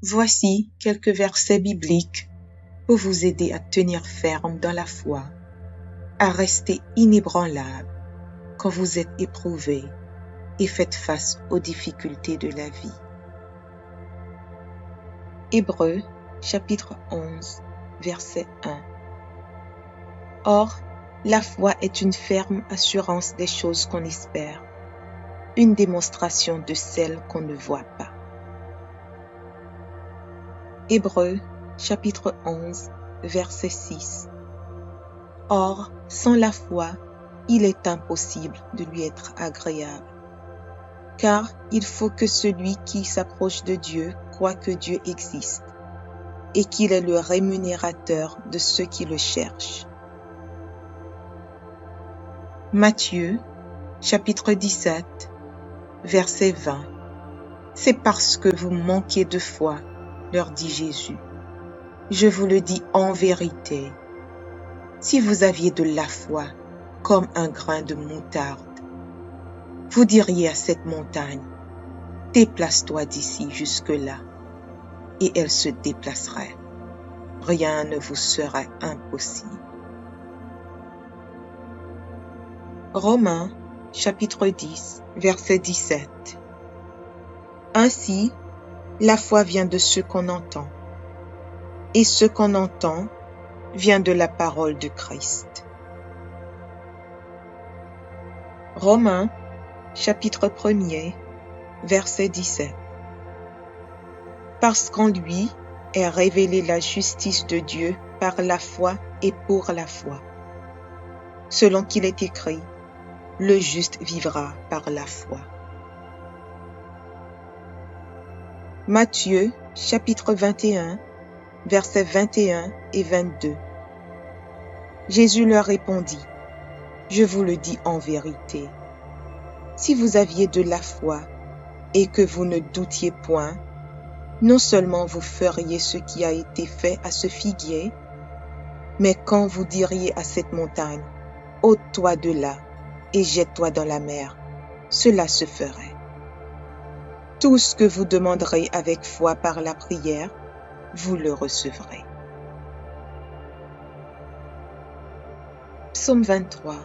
Voici quelques versets bibliques pour vous aider à tenir ferme dans la foi, à rester inébranlable quand vous êtes éprouvé et faites face aux difficultés de la vie. Hébreux, chapitre 11, verset 1. Or, la foi est une ferme assurance des choses qu'on espère, une démonstration de celles qu'on ne voit pas. Hébreux, chapitre 11, verset 6. Or, sans la foi, il est impossible de lui être agréable, car il faut que celui qui s'approche de Dieu croit que Dieu existe et qu'il est le rémunérateur de ceux qui le cherchent. Matthieu, chapitre 17, verset 20. C'est parce que vous manquez de foi, leur dit Jésus. Je vous le dis en vérité. Si vous aviez de la foi comme un grain de moutarde, vous diriez à cette montagne, déplace-toi d'ici jusque-là, et elle se déplacerait. Rien ne vous serait impossible. Romains, chapitre 10, verset 17. Ainsi, la foi vient de ce qu'on entend, et ce qu'on entend vient de la parole de Christ. Romains, chapitre 1er, verset 17. Parce qu'en lui est révélée la justice de Dieu par la foi et pour la foi. Selon qu'il est écrit, le juste vivra par la foi. Matthieu, chapitre 21, versets 21 et 22. Jésus leur répondit, je vous le dis en vérité, si vous aviez de la foi et que vous ne doutiez point, non seulement vous feriez ce qui a été fait à ce figuier, mais quand vous diriez à cette montagne, ôte-toi de là et jette-toi dans la mer, cela se ferait. Tout ce que vous demanderez avec foi par la prière, vous le recevrez. Psaume 23,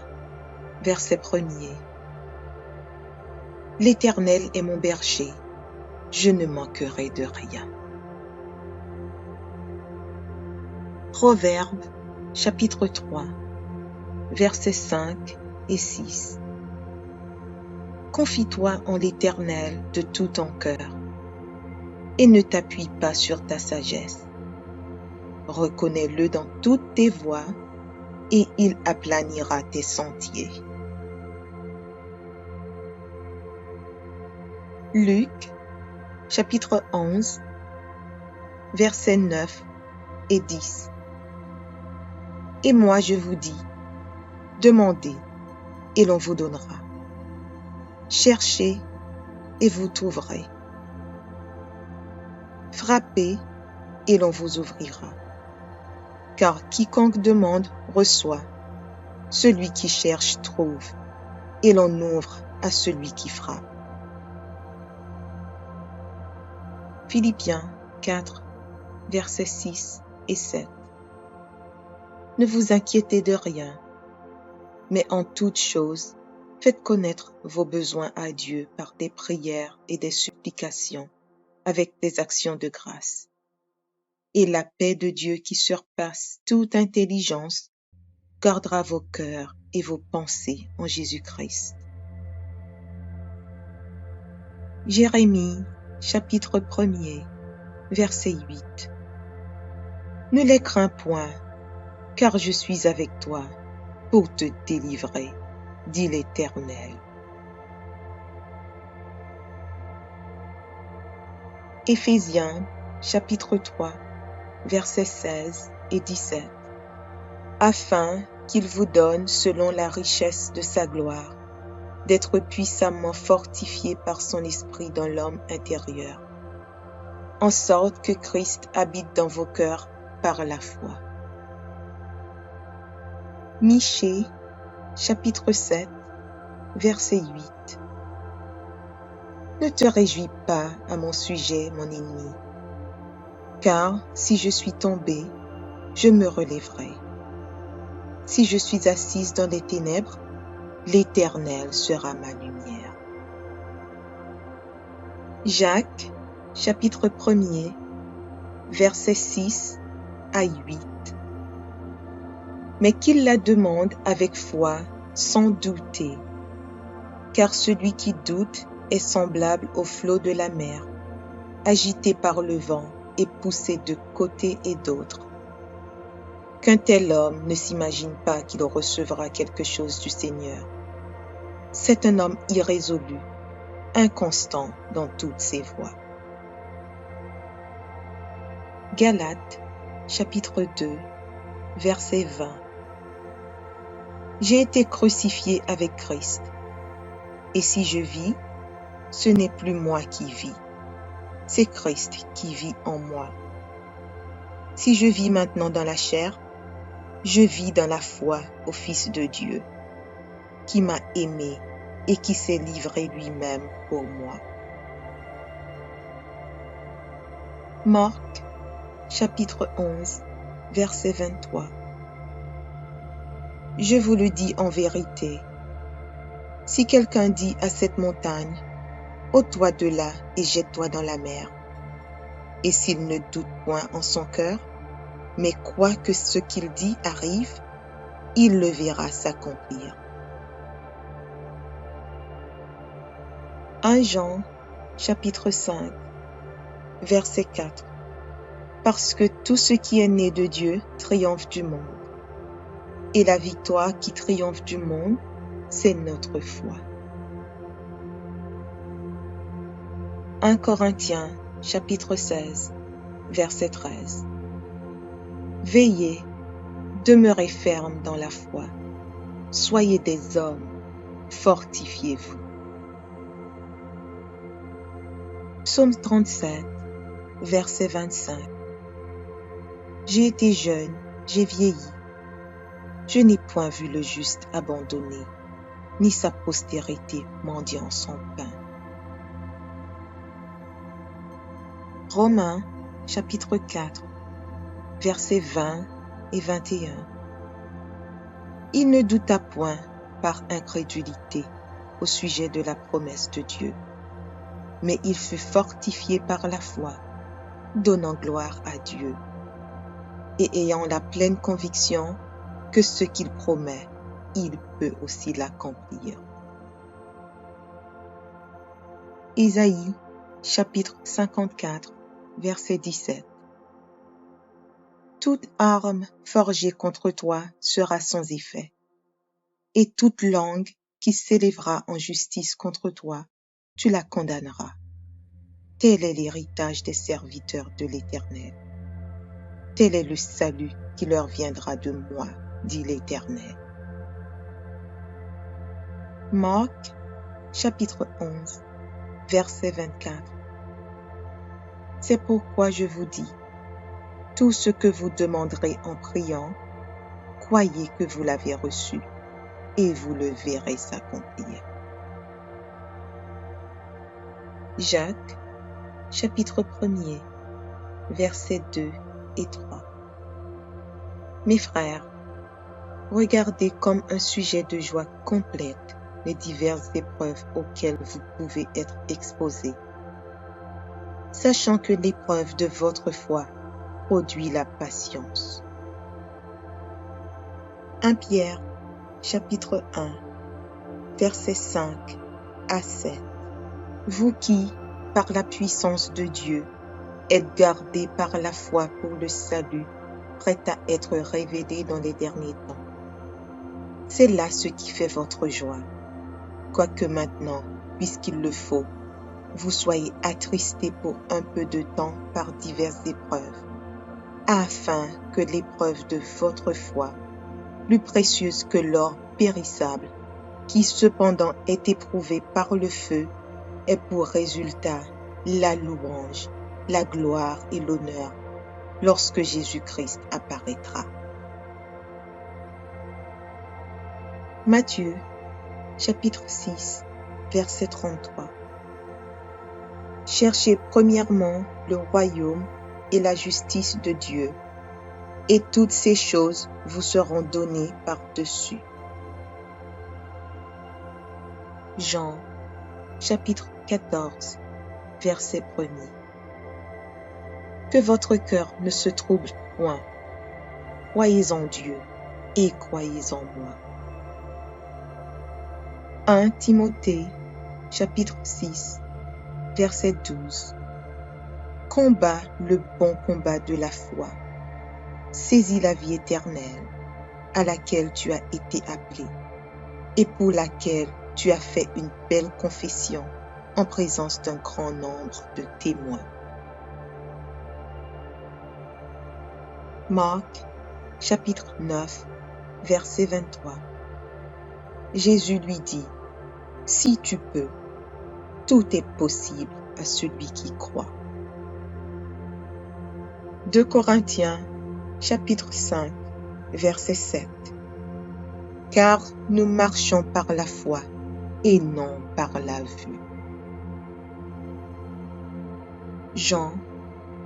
verset 1er. L'Éternel est mon berger, je ne manquerai de rien. Proverbes, chapitre 3, versets 5 et 6. Confie-toi en l'Éternel de tout ton cœur, et ne t'appuie pas sur ta sagesse. Reconnais-le dans toutes tes voies, et il aplanira tes sentiers. Luc, chapitre 11, versets 9 et 10. Et moi je vous dis, demandez, et l'on vous donnera. Cherchez, et vous trouverez. Frappez, et l'on vous ouvrira. Car quiconque demande reçoit, celui qui cherche trouve, et l'on ouvre à celui qui frappe. Philippiens 4, versets 6 et 7. Ne vous inquiétez de rien, mais en toute chose, faites connaître vos besoins à Dieu par des prières et des supplications, avec des actions de grâce. Et la paix de Dieu qui surpasse toute intelligence gardera vos cœurs et vos pensées en Jésus-Christ. Jérémie, chapitre 1er, verset 8. Ne les crains point, car je suis avec toi pour te délivrer, dit l'Éternel. Éphésiens, chapitre 3, versets 16 et 17. Afin qu'il vous donne, selon la richesse de sa gloire, d'être puissamment fortifié par son esprit dans l'homme intérieur, en sorte que Christ habite dans vos cœurs par la foi. Michée, chapitre 7, verset 8. Ne te réjouis pas à mon sujet, mon ennemi, Car si je suis tombée, je me relèverai. Si je suis assise dans les ténèbres, l'Éternel sera ma lumière. Jacques, chapitre 1er, versets 6 à 8. Mais qu'il la demande avec foi, sans douter, car celui qui doute est semblable au flot de la mer, agité par le vent et poussé de côté et d'autre. Qu'un tel homme ne s'imagine pas qu'il recevra quelque chose du Seigneur. C'est un homme irrésolu, inconstant dans toutes ses voies. Galates, chapitre 2, verset 20. J'ai été crucifié avec Christ, et si je vis, ce n'est plus moi qui vis, c'est Christ qui vit en moi. Si je vis maintenant dans la chair, je vis dans la foi au Fils de Dieu, qui m'a aimé et qui s'est livré lui-même pour moi. Marc, chapitre 11, verset 23. Je vous le dis en vérité, si quelqu'un dit à cette montagne, ôte-toi de là et jette-toi dans la mer, et s'il ne doute point en son cœur, mais croit que ce qu'il dit arrive, il le verra s'accomplir. 1 Jean, chapitre 5, verset 4. Parce que tout ce qui est né de Dieu triomphe du monde. Et la victoire qui triomphe du monde, c'est notre foi. 1 Corinthiens, chapitre 16, verset 13. Veillez, demeurez fermes dans la foi. Soyez des hommes, fortifiez-vous. Psaume 37, verset 25. J'ai été jeune, j'ai vieilli. Je n'ai point vu le juste abandonné, ni sa postérité mendiant son pain. Romains, chapitre 4, versets 20 et 21. Il ne douta point par incrédulité au sujet de la promesse de Dieu, mais il fut fortifié par la foi, donnant gloire à Dieu, et ayant la pleine conviction que ce qu'il promet, il peut aussi l'accomplir. Isaïe, chapitre 54, verset 17. Toute arme forgée contre toi sera sans effet, et toute langue qui s'élèvera en justice contre toi, tu la condamneras. Tel est l'héritage des serviteurs de l'Éternel. Tel est le salut qui leur viendra de moi, dit l'Éternel. Marc, chapitre 11, verset 24. C'est pourquoi je vous dis, tout ce que vous demanderez en priant, croyez que vous l'avez reçu, et vous le verrez s'accomplir. Jacques, chapitre 1er, versets 2 et 3. Mes frères, regardez comme un sujet de joie complète les diverses épreuves auxquelles vous pouvez être exposés, sachant que l'épreuve de votre foi produit la patience. 1 Pierre, chapitre 1, versets 5 à 7. Vous qui, par la puissance de Dieu, êtes gardés par la foi pour le salut, prêt à être révélé dans les derniers temps. C'est là ce qui fait votre joie, quoique maintenant, puisqu'il le faut, vous soyez attristés pour un peu de temps par diverses épreuves, afin que l'épreuve de votre foi, plus précieuse que l'or périssable, qui cependant est éprouvé par le feu, ait pour résultat la louange, la gloire et l'honneur lorsque Jésus-Christ apparaîtra. Matthieu, chapitre 6, verset 33. Cherchez premièrement le royaume et la justice de Dieu, et toutes ces choses vous seront données par-dessus. Jean, chapitre 14, verset 1er. Que votre cœur ne se trouble point. Croyez en Dieu et croyez en moi. 1 Timothée, chapitre 6, verset 12. Combat le bon combat de la foi. Saisis la vie éternelle, à laquelle tu as été appelé, et pour laquelle tu as fait une belle confession en présence d'un grand nombre de témoins. Marc, chapitre 9, verset 23. Jésus lui dit, « Si tu peux, tout est possible à celui qui croit. » 2 Corinthiens, chapitre 5, verset 7. Car nous marchons par la foi et non par la vue. Jean,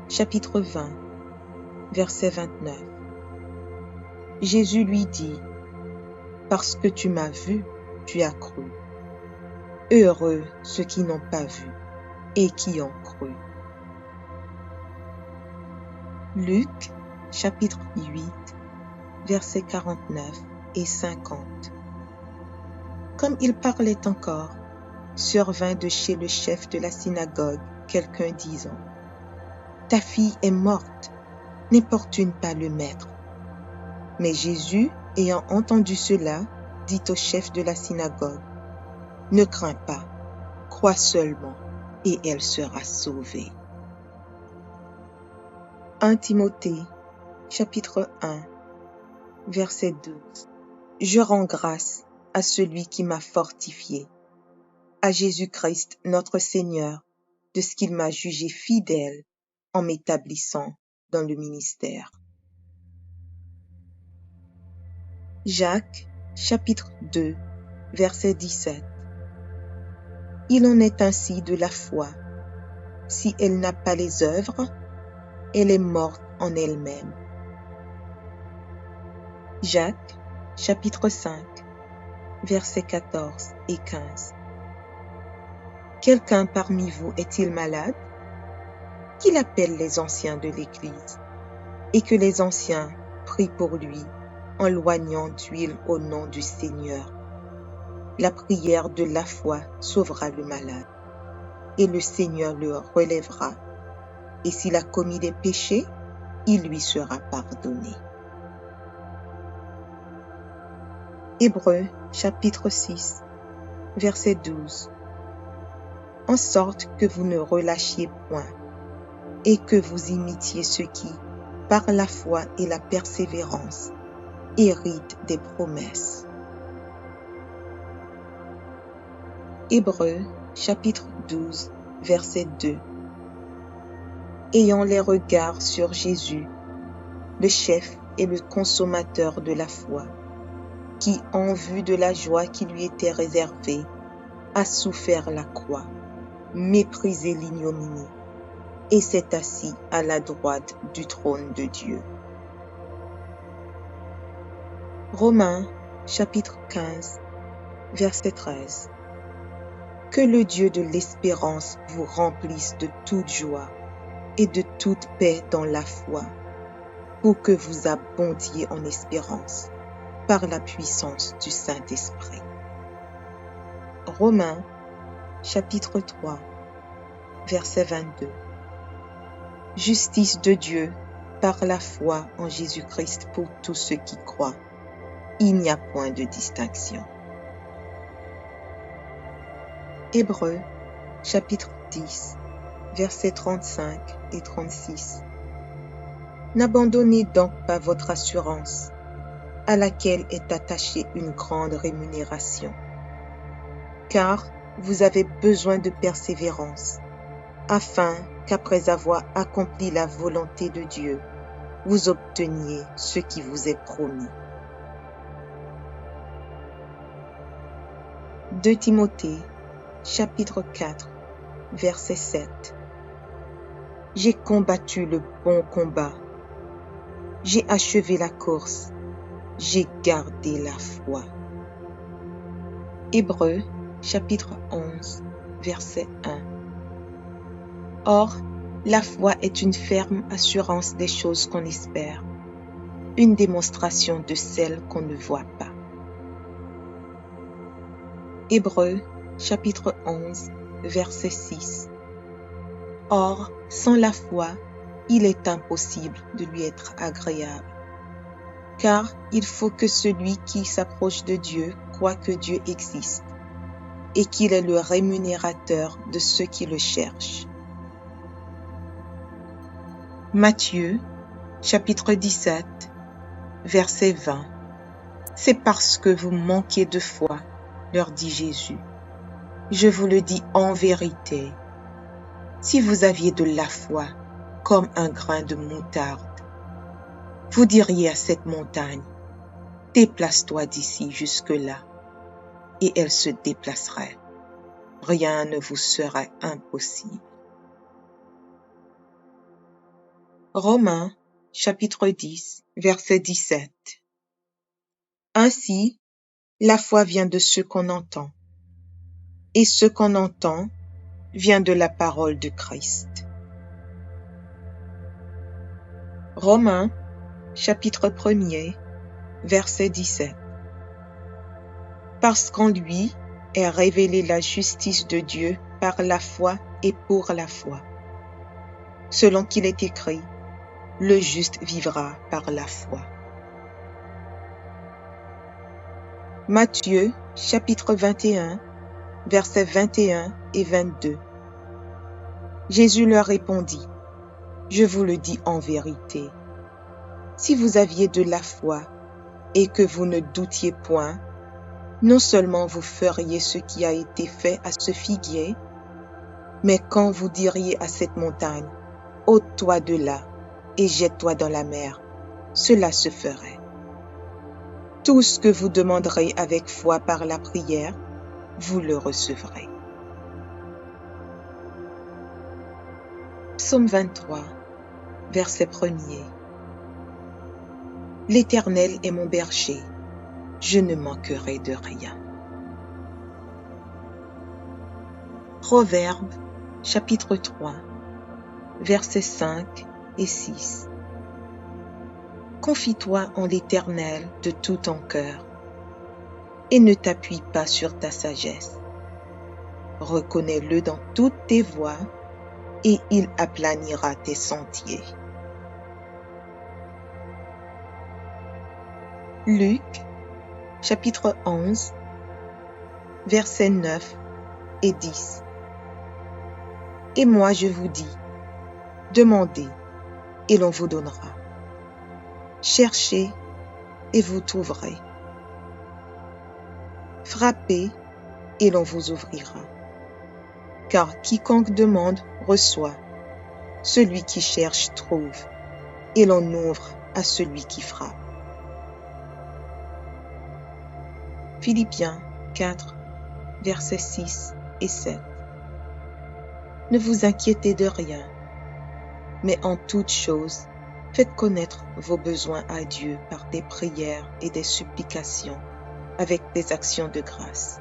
chapitre 20, verset 29. Jésus lui dit, « Parce que tu m'as vu, tu as cru. Heureux ceux qui n'ont pas vu et qui ont cru. » Luc, chapitre 8, versets 49 et 50. Comme il parlait encore, survint de chez le chef de la synagogue quelqu'un disant, « Ta fille est morte, n'importune pas le maître. » Mais Jésus, ayant entendu cela, dit au chef de la synagogue, « Ne crains pas, crois seulement, et elle sera sauvée. » 1 Timothée, chapitre 1, verset 12. Je rends grâce à celui qui m'a fortifié, à Jésus-Christ notre Seigneur, de ce qu'il m'a jugé fidèle en m'établissant dans le ministère. Jacques, chapitre 2, verset 17. Il en est ainsi de la foi. Si elle n'a pas les œuvres, elle est morte en elle-même. Jacques, chapitre 5, versets 14 et 15. Quelqu'un parmi vous est-il malade? Qu'il appelle les anciens de l'Église, et que les anciens prient pour lui en loignant d'huile au nom du Seigneur. La prière de la foi sauvera le malade, et le Seigneur le relèvera. Et s'il a commis des péchés, il lui sera pardonné. Hébreux, chapitre 6, verset 12. En sorte que vous ne relâchiez point, et que vous imitiez ceux qui, par la foi et la persévérance, héritent des promesses. Hébreux, chapitre 12, verset 2. Ayant les regards sur Jésus, le chef et le consommateur de la foi, qui, en vue de la joie qui lui était réservée, a souffert la croix, méprisé l'ignominie, et s'est assis à la droite du trône de Dieu. Romains, chapitre 15, verset 13. Que le Dieu de l'espérance vous remplisse de toute joie et de toute paix dans la foi, pour que vous abondiez en espérance, par la puissance du Saint-Esprit. Romains, chapitre 3, verset 22. Justice de Dieu par la foi en Jésus-Christ pour tous ceux qui croient. Il n'y a point de distinction. Hébreux, chapitre 10, versets 35 et 36. N'abandonnez donc pas votre assurance, à laquelle est attachée une grande rémunération, car vous avez besoin de persévérance, afin qu'après avoir accompli la volonté de Dieu, vous obteniez ce qui vous est promis. 2 Timothée, chapitre 4, verset 7. J'ai combattu le bon combat. J'ai achevé la course. J'ai gardé la foi. Hébreux, chapitre 11, verset 1. Or, la foi est une ferme assurance des choses qu'on espère, une démonstration de celles qu'on ne voit pas. Hébreux, chapitre 11, verset 6. Or, sans la foi, il est impossible de lui être agréable, car il faut que celui qui s'approche de Dieu croit que Dieu existe et qu'il est le rémunérateur de ceux qui le cherchent. Matthieu, chapitre 17, verset 20. C'est parce que vous manquez de foi, leur dit Jésus. Je vous le dis en vérité. Si vous aviez de la foi, comme un grain de moutarde, vous diriez à cette montagne, déplace-toi d'ici jusque-là, et elle se déplacerait. Rien ne vous serait impossible. Romains, chapitre 10, verset 17. Ainsi, la foi vient de ce qu'on entend, et ce qu'on entend vient de la parole de Christ. Romains, chapitre 1er, verset 17. Parce qu'en lui est révélée la justice de Dieu par la foi et pour la foi. Selon qu'il est écrit, le juste vivra par la foi. Matthieu, chapitre 21, versets 21 et 22. Jésus leur répondit, je vous le dis en vérité, si vous aviez de la foi et que vous ne doutiez point, non seulement vous feriez ce qui a été fait à ce figuier, mais quand vous diriez à cette montagne, ôte-toi de là et jette-toi dans la mer, cela se ferait. Tout ce que vous demanderez avec foi par la prière, vous le recevrez. Psaume 23, verset 1er. L'Éternel est mon berger, je ne manquerai de rien. Proverbes, chapitre 3, versets 5 et 6. Confie-toi en l'Éternel de tout ton cœur et ne t'appuie pas sur ta sagesse. Reconnais-le dans toutes tes voies et il aplanira tes sentiers. Luc, chapitre 11, versets 9 et 10. Et moi je vous dis, demandez et l'on vous donnera. Cherchez et vous trouverez. Frappez et l'on vous ouvrira. Car quiconque demande reçoit, celui qui cherche trouve, et l'on ouvre à celui qui frappe. Philippiens 4, versets 6 et 7. Ne vous inquiétez de rien, mais en toute chose, faites connaître vos besoins à Dieu par des prières et des supplications, avec des actions de grâce.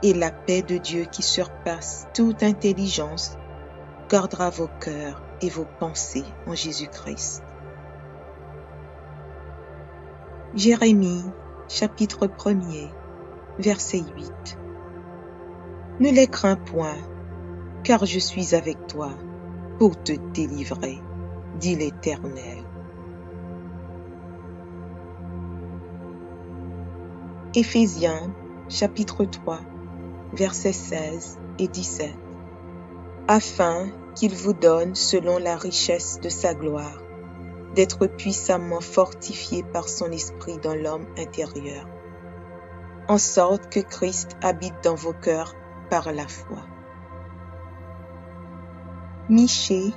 Et la paix de Dieu qui surpasse toute intelligence gardera vos cœurs et vos pensées en Jésus-Christ. Jérémie, chapitre 1er, verset 8. Ne les crains point, car je suis avec toi pour te délivrer, dit l'Éternel. Éphésiens, chapitre 3, versets 16 et 17. Afin qu'il vous donne, selon la richesse de sa gloire, d'être puissamment fortifié par son esprit dans l'homme intérieur, en sorte que Christ habite dans vos cœurs par la foi. Michée,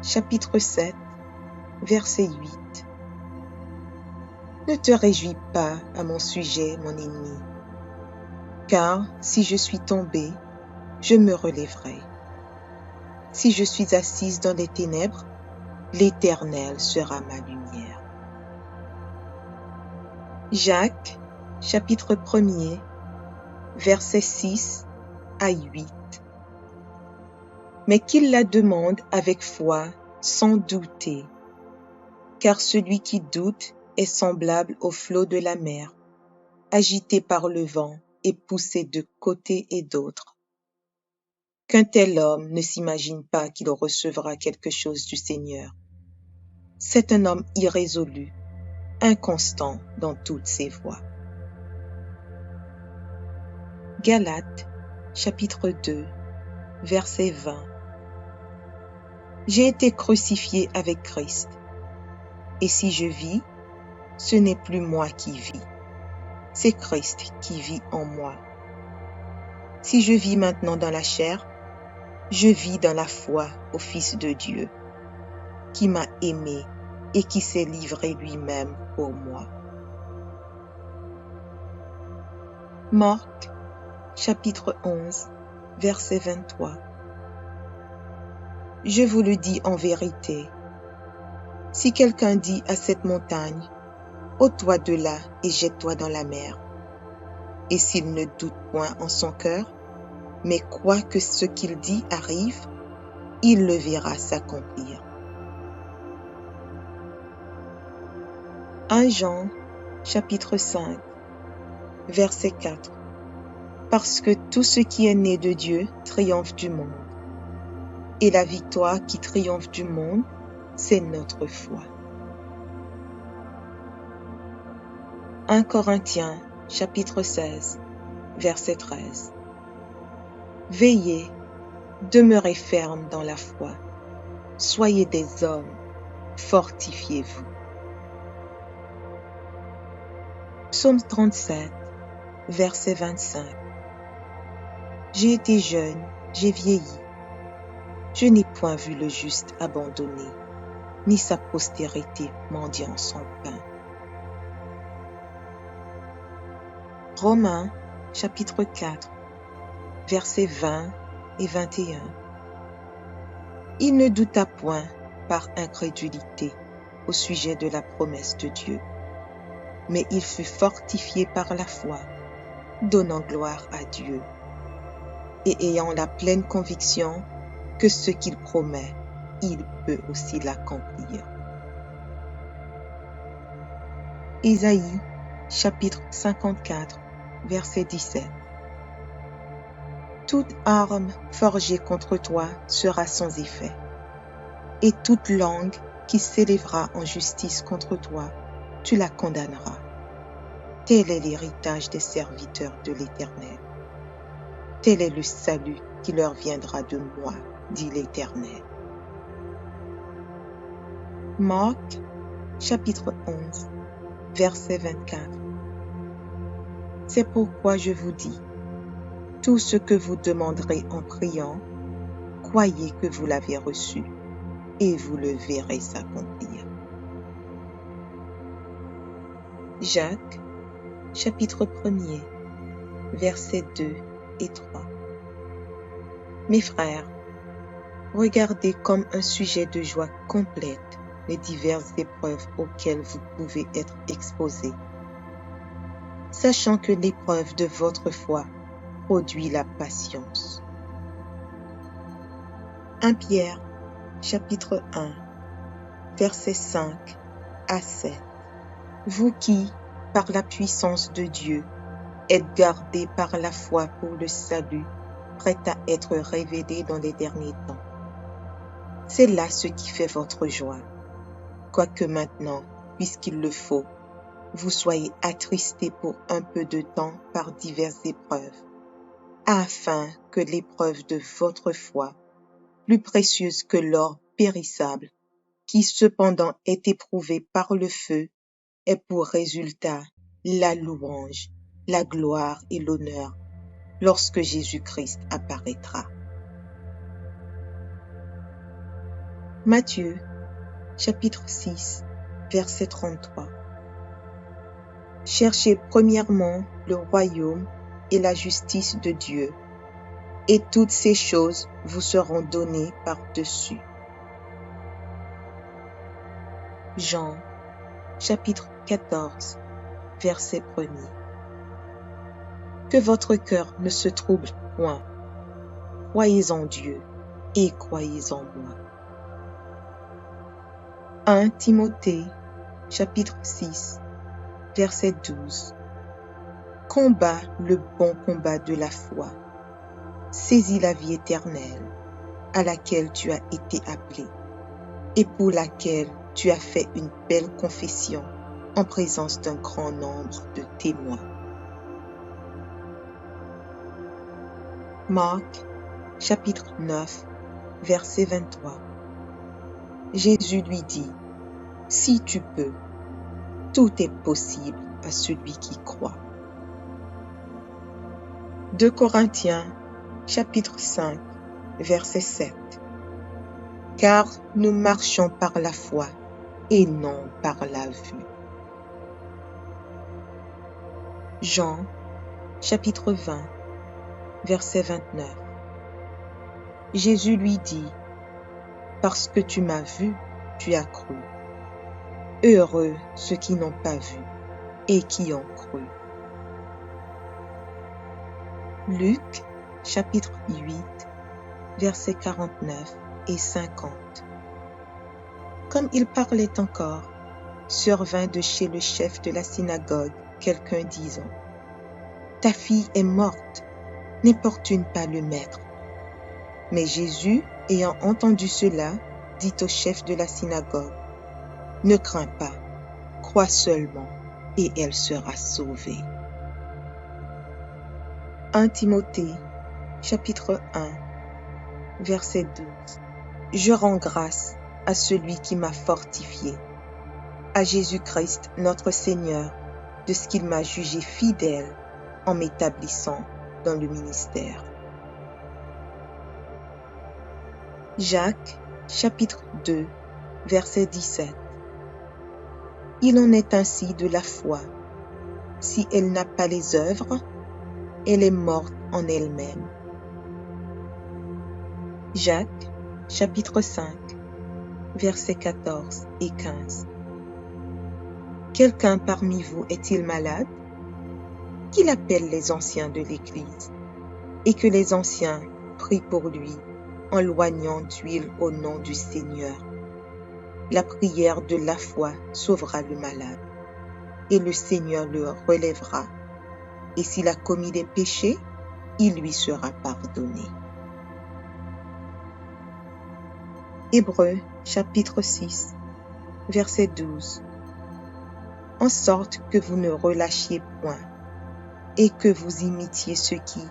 chapitre 7, verset 8. Ne te réjouis pas à mon sujet, mon ennemi, car si je suis tombé, je me relèverai. Si je suis assise dans les ténèbres, l'Éternel sera ma lumière. Jacques, chapitre 1er, versets 6 à 8. Mais qu'il la demande avec foi, sans douter, car celui qui doute est semblable au flot de la mer, agité par le vent et poussé de côté et d'autre. Qu'un tel homme ne s'imagine pas qu'il recevra quelque chose du Seigneur. C'est un homme irrésolu, inconstant dans toutes ses voies. Galates, chapitre 2, verset 20. J'ai été crucifié avec Christ, et si je vis, ce n'est plus moi qui vis, c'est Christ qui vit en moi. Si je vis maintenant dans la chair, je vis dans la foi au Fils de Dieu, qui m'a aimé et qui s'est livré lui-même pour moi. Marc, chapitre 11, verset 23. Je vous le dis en vérité, si quelqu'un dit à cette montagne, ôte-toi de là et jette-toi dans la mer, et s'il ne doute point en son cœur, mais croit que ce qu'il dit arrive, il le verra s'accomplir. 1 Jean, chapitre 5, verset 4. Parce que tout ce qui est né de Dieu triomphe du monde. Et la victoire qui triomphe du monde, c'est notre foi. 1 Corinthiens, chapitre 16, verset 13. Veillez, demeurez fermes dans la foi. Soyez des hommes, fortifiez-vous. Psaume 37, verset 25. J'ai été jeune, j'ai vieilli. Je n'ai point vu le juste abandonné, ni sa postérité mendiant son pain. Romains, chapitre 4, versets 20 et 21. Il ne douta point par incrédulité au sujet de la promesse de Dieu, mais il fut fortifié par la foi, donnant gloire à Dieu, et ayant la pleine conviction que ce qu'il promet, il peut aussi l'accomplir. Ésaïe, chapitre 54, verset 17. Toute arme forgée contre toi sera sans effet, et toute langue qui s'élèvera en justice contre toi, tu la condamneras. Tel est l'héritage des serviteurs de l'Éternel. Tel est le salut qui leur viendra de moi, dit l'Éternel. Marc, chapitre 11, verset 24. C'est pourquoi je vous dis, tout ce que vous demanderez en priant, croyez que vous l'avez reçu, et vous le verrez s'accomplir. Jacques, chapitre 1er, versets 2 et 3. Mes frères, regardez comme un sujet de joie complète les diverses épreuves auxquelles vous pouvez être exposés, sachant que l'épreuve de votre foi produit la patience. 1 Pierre, chapitre 1, versets 5 à 7. Vous qui, par la puissance de Dieu, êtes gardés par la foi pour le salut, prêt à être révélé dans les derniers temps. C'est là ce qui fait votre joie, quoique maintenant, puisqu'il le faut, vous soyez attristés pour un peu de temps par diverses épreuves, afin que l'épreuve de votre foi, plus précieuse que l'or périssable, qui cependant est éprouvé par le feu, ait pour résultat la louange, la gloire et l'honneur lorsque Jésus-Christ apparaîtra. Matthieu, chapitre 6, verset 33. Cherchez premièrement le royaume et la justice de Dieu, et toutes ces choses vous seront données par-dessus. Jean, chapitre 14, verset 1er. Que votre cœur ne se trouble point. Croyez en Dieu et croyez en moi. 1 Timothée, chapitre 6, verset 12. Combat le bon combat de la foi. Saisis la vie éternelle, à laquelle tu as été appelé, et pour laquelle tu as fait une belle confession en présence d'un grand nombre de témoins. Marc, chapitre 9, verset 23. Jésus lui dit, « Si tu peux, tout est possible à celui qui croit. » 2 Corinthiens, chapitre 5, verset 7. Car nous marchons par la foi et non par la vue. Jean, chapitre 20, verset 29. Jésus lui dit, « Parce que tu m'as vu, tu as cru. Heureux ceux qui n'ont pas vu et qui ont cru. » Luc, chapitre 8, versets 49 et 50. Comme il parlait encore, survint de chez le chef de la synagogue quelqu'un disant, « Ta fille est morte, n'importune pas le maître. » Mais Jésus, ayant entendu cela, dit au chef de la synagogue, « Ne crains pas, crois seulement, et elle sera sauvée. » 1 Timothée, chapitre 1, verset 12. Je rends grâce à celui qui m'a fortifié, à Jésus-Christ notre Seigneur, de ce qu'il m'a jugé fidèle en m'établissant dans le ministère. Jacques, chapitre 2, verset 17. Il en est ainsi de la foi. Si elle n'a pas les œuvres, elle est morte en elle-même. Jacques, chapitre 5, versets 14 et 15. Quelqu'un parmi vous est-il malade? Qu'il appelle les anciens de l'Église, et que les anciens prient pour lui en loignant d'huile au nom du Seigneur. La prière de la foi sauvera le malade, et le Seigneur le relèvera. Et s'il a commis des péchés, il lui sera pardonné. Hébreux, chapitre 6, verset 12. En sorte que vous ne relâchiez point, et que vous imitiez ceux qui,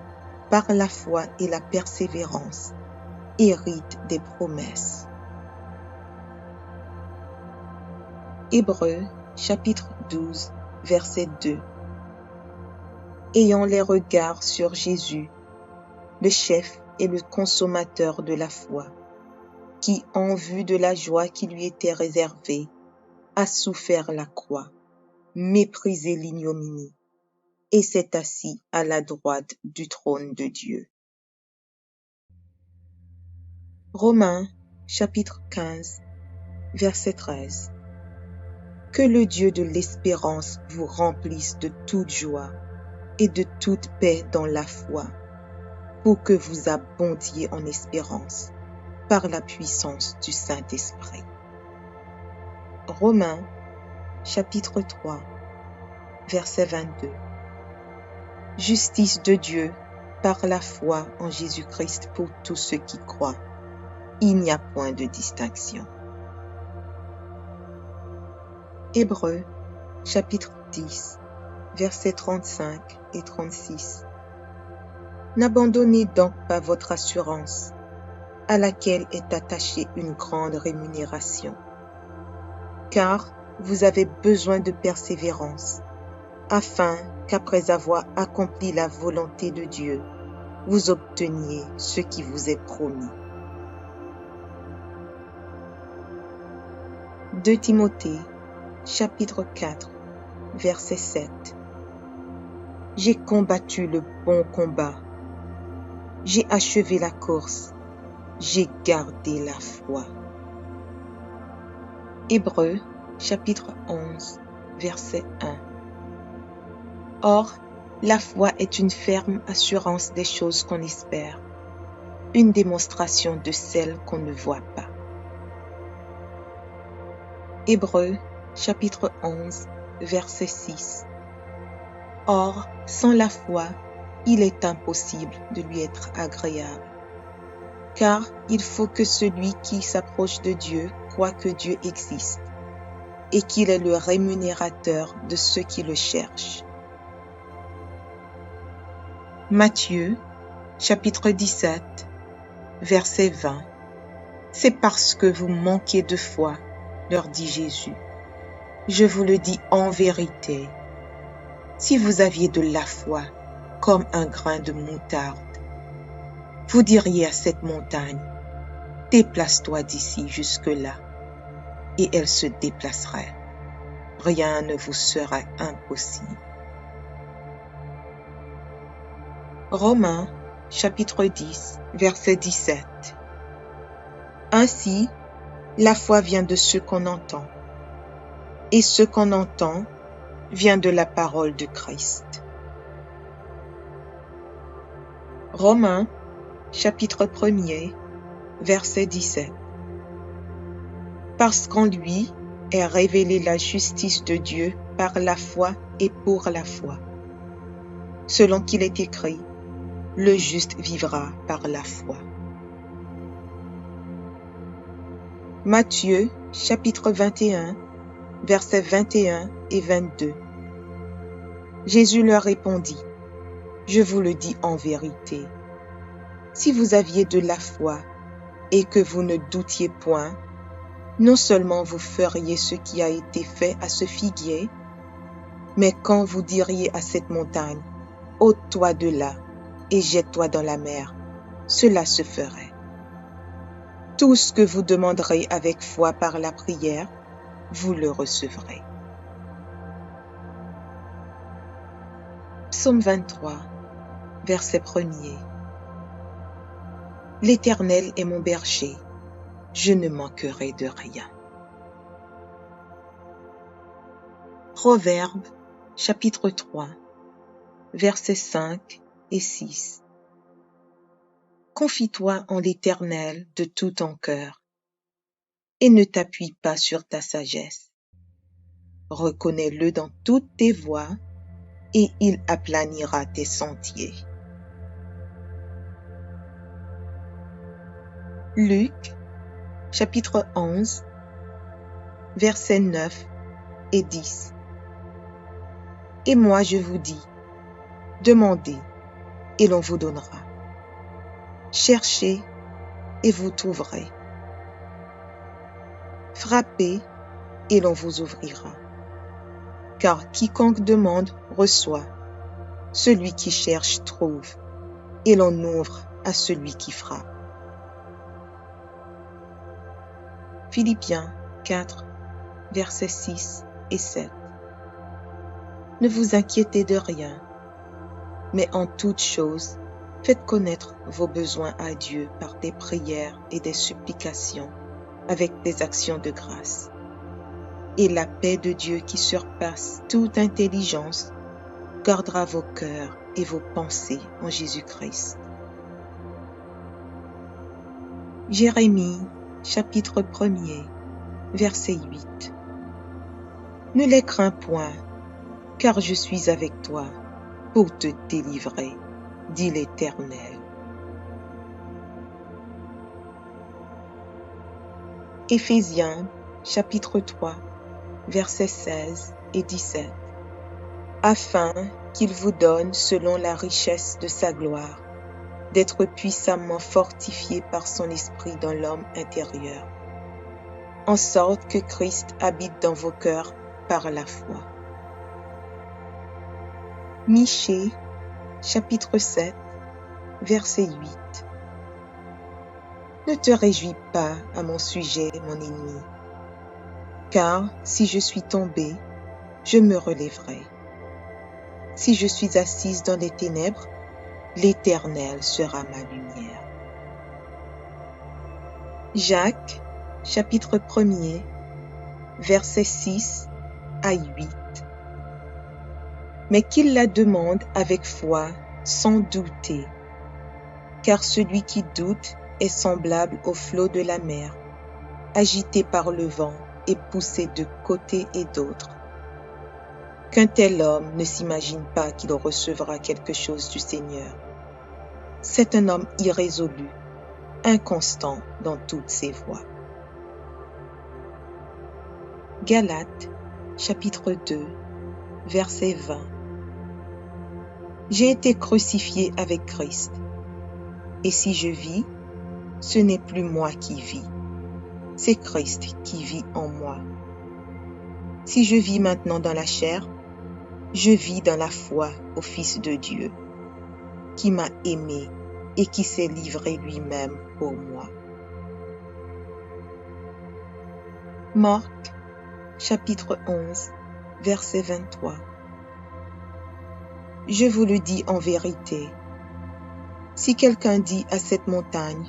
par la foi et la persévérance, héritent des promesses. Hébreux, chapitre 12, verset 2. Ayant les regards sur Jésus, le chef et le consommateur de la foi, qui, en vue de la joie qui lui était réservée, a souffert la croix, méprisé l'ignominie, et s'est assis à la droite du trône de Dieu. Romains, chapitre 15, verset 13. Que le Dieu de l'espérance vous remplisse de toute joie et de toute paix dans la foi, pour que vous abondiez en espérance par la puissance du Saint-Esprit. Romains, chapitre 3, verset 22. Justice de Dieu par la foi en Jésus-Christ pour tous ceux qui croient. Il n'y a point de distinction. Hébreux, chapitre 10, versets 35 et 36. N'abandonnez donc pas votre assurance, à laquelle est attachée une grande rémunération, car vous avez besoin de persévérance, afin qu'après avoir accompli la volonté de Dieu, vous obteniez ce qui vous est promis. 2 Timothée, chapitre 4, verset 7. J'ai combattu le bon combat. j'ai achevé la course, j'ai gardé la foi. Hébreux, chapitre 11, verset 1. Or, la foi est une ferme assurance des choses qu'on espère, une démonstration de celles qu'on ne voit pas. Hébreux, chapitre 11, verset 6. Or, sans la foi, il est impossible de lui être agréable. Car il faut que celui qui s'approche de Dieu croit que Dieu existe et qu'il est le rémunérateur de ceux qui le cherchent. Matthieu, chapitre 17, verset 20. C'est parce que vous manquez de foi, leur dit Jésus. Je vous le dis en vérité. Si vous aviez de la foi, comme un grain de moutarde, vous diriez à cette montagne, déplace-toi d'ici jusque-là, et elle se déplacerait. Rien ne vous sera impossible. Romains, chapitre 10, verset 17. Ainsi, la foi vient de ce qu'on entend, et ce qu'on entend vient de la parole de Christ. Romains, chapitre 1er, verset 17. Parce qu'en lui est révélée la justice de Dieu par la foi et pour la foi. Selon qu'il est écrit, le juste vivra par la foi. Matthieu, chapitre 21, versets 21 et 22. Jésus leur répondit, je vous le dis en vérité, si vous aviez de la foi et que vous ne doutiez point, non seulement vous feriez ce qui a été fait à ce figuier, mais quand vous diriez à cette montagne, ôte-toi de là et jette-toi dans la mer, cela se ferait. Tout ce que vous demanderez avec foi par la prière, vous le recevrez. Psaume 23, verset 1er. L'Éternel est mon berger, je ne manquerai de rien. Proverbes, chapitre 3, versets 5 et 6. Confie-toi en l'Éternel de tout ton cœur, et ne t'appuie pas sur ta sagesse. Reconnais-le dans toutes tes voies, et il aplanira tes sentiers. Luc, chapitre 11, versets 9 et 10. Et moi je vous dis, demandez, et l'on vous donnera. Cherchez, et vous trouverez. Frappez, et l'on vous ouvrira. Car quiconque demande reçoit, celui qui cherche trouve, et l'on ouvre à celui qui frappe. Philippiens 4, versets 6 et 7. Ne vous inquiétez de rien, mais en toute chose, faites connaître vos besoins à Dieu par des prières et des supplications, avec des actions de grâce. Et la paix de Dieu qui surpasse toute intelligence gardera vos cœurs et vos pensées en Jésus-Christ. Jérémie, chapitre 1er, verset 8. Ne les crains point, car je suis avec toi pour te délivrer, dit l'Éternel. Éphésiens, chapitre 3, versets 16 et 17. Afin qu'il vous donne, selon la richesse de sa gloire, d'être puissamment fortifié par son esprit dans l'homme intérieur, en sorte que Christ habite dans vos cœurs par la foi. Michée, chapitre 7, verset 8. Ne te réjouis pas à mon sujet, mon ennemi, car si je suis tombé, je me relèverai. Si je suis assise dans les ténèbres, l'Éternel sera ma lumière. Jacques, chapitre 1er, versets 6 à 8. Mais qu'il la demande avec foi, sans douter, car celui qui doute est semblable au flot de la mer, agité par le vent et poussé de côté et d'autre. Qu'un tel homme ne s'imagine pas qu'il recevra quelque chose du Seigneur. C'est un homme irrésolu, inconstant dans toutes ses voies. Galates, chapitre 2, verset 20. J'ai été crucifié avec Christ, et si je vis, ce n'est plus moi qui vis, c'est Christ qui vit en moi. Si je vis maintenant dans la chair, je vis dans la foi au Fils de Dieu, qui m'a aimé et qui s'est livré lui-même pour moi. Marc, chapitre 11, verset 23. Je vous le dis en vérité, si quelqu'un dit à cette montagne,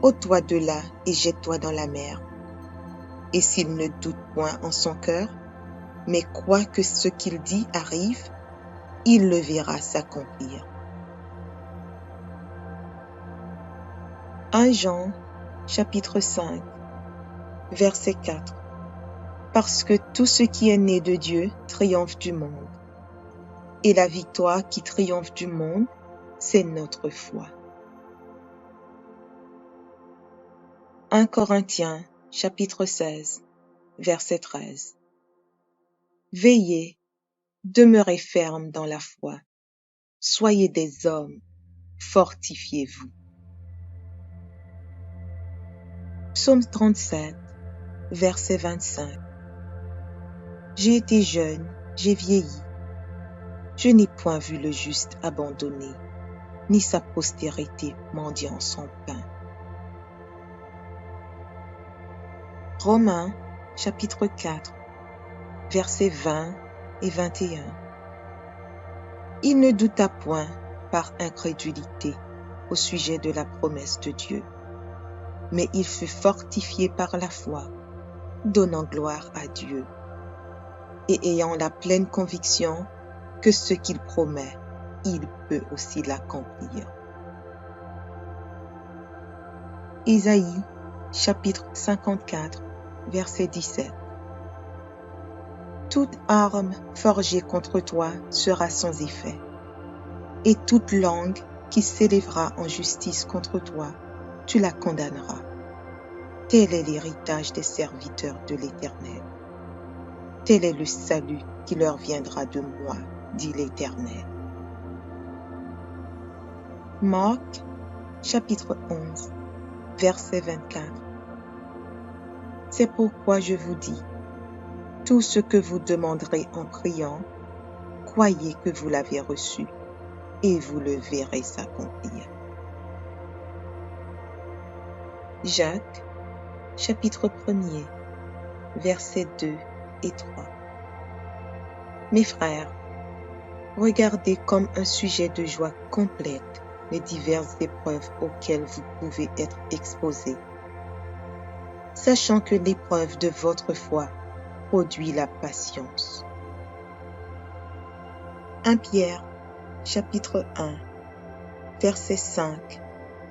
ôte-toi de là et jette-toi dans la mer, et s'il ne doute point en son cœur, mais croit que ce qu'il dit arrive, il le verra s'accomplir. 1 Jean, chapitre 5, verset 4. Parce que tout ce qui est né de Dieu triomphe du monde. Et la victoire qui triomphe du monde, c'est notre foi. 1 Corinthiens, chapitre 16, verset 13. Veillez, demeurez fermes dans la foi. Soyez des hommes, fortifiez-vous. Psaume 37, verset 25. J'ai été jeune, j'ai vieilli. Je n'ai point vu le juste abandonné, ni sa postérité mendiant son pain. Romains, chapitre 4, versets 20 et 21. Il ne douta point par incrédulité au sujet de la promesse de Dieu, mais il fut fortifié par la foi, donnant gloire à Dieu, et ayant la pleine conviction que ce qu'il promet, il peut aussi l'accomplir. Isaïe, chapitre 54, verset 17. Toute arme forgée contre toi sera sans effet, et toute langue qui s'élèvera en justice contre toi, tu la condamneras. Tel est l'héritage des serviteurs de l'Éternel. Tel est le salut qui leur viendra de moi, dit l'Éternel. Marc, chapitre 11, verset 24. C'est pourquoi je vous dis, tout ce que vous demanderez en priant, croyez que vous l'avez reçu, et vous le verrez s'accomplir. Jacques, chapitre 1er, versets 2 et 3. Mes frères, regardez comme un sujet de joie complète les diverses épreuves auxquelles vous pouvez être exposés, sachant que l'épreuve de votre foi produit la patience. 1 Pierre, chapitre 1, versets 5